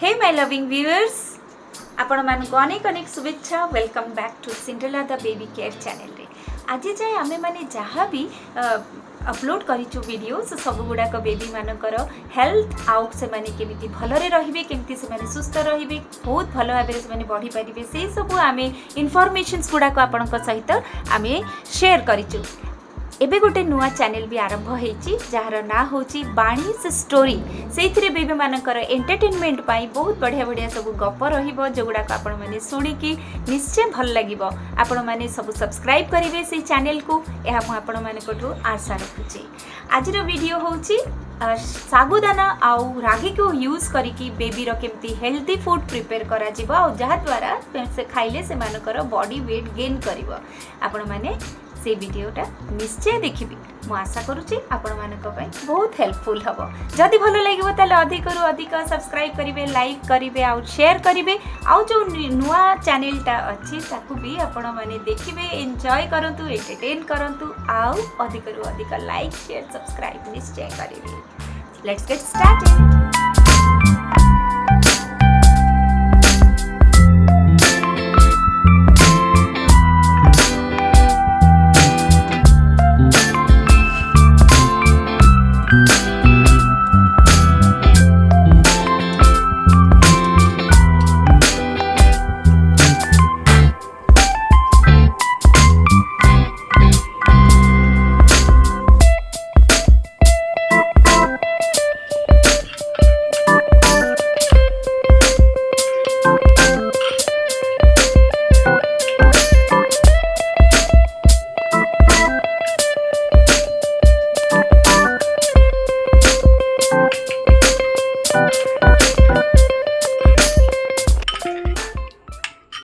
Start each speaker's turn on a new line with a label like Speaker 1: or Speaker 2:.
Speaker 1: Hey my loving viewers आपण मानक अनेक अनेक शुभेच्छा। Welcome back to Cinderella the baby care channel रे। आज जाए आमे माने जहाँ भी अपलोड करिछु वीडियो सब गुड़ाक बेबी मानकर हेल्थ आउ से माने केमिति भलरे रहिबे केमिति से माने सुस्थ रहिबे बहुत भल भाबरे से माने बढ़ी पारिबे से सब आमे इन्फॉर्मेशंस गुड़ाक आपनक सहित आमे शेयर करिछु। एबे गोटे नुआ चैनल भी आरंभ होईची जार ना होची बाणीस स्टोरी। से बेबी मानकर एंटरटेनमेंट पाई बहुत बढ़िया बढ़िया सब गप रहिबो जोगुडाक आपण माने सुनिकी निश्चय भल लागिबो। आपण माने सब सब्सक्राइब करिवे से चैनल को एहा मु आपण मानकठू आशा रखुची। आजिर वीडियो होची साबुदाना आउ रागी को यूज करिकी बेबी रो केमती हेल्दी फूड प्रिपेयर करा जिवो आ जहा द्वारा से खाइले से मानकर बॉडी वेट गेन करिवो। आपण माने से वीडियोटा निश्चय देखिबी मु आशा करूची आपण मानक पई बहुत हेल्पफुल हबो। जदि भलो लागिबो ताले अधिक रु अधिक सब्सक्राइब करिवे लाइक करिवे आ शेयर करिवे आ जो नुआ चैनलटा अछि ताकू भी आपण माने देखिबे एन्जॉय करंतु एंटरटेन करंतु आ अधिक रु अधिक लाइक शेयर सब्सक्राइब निश्चय करिवे। Let's get started.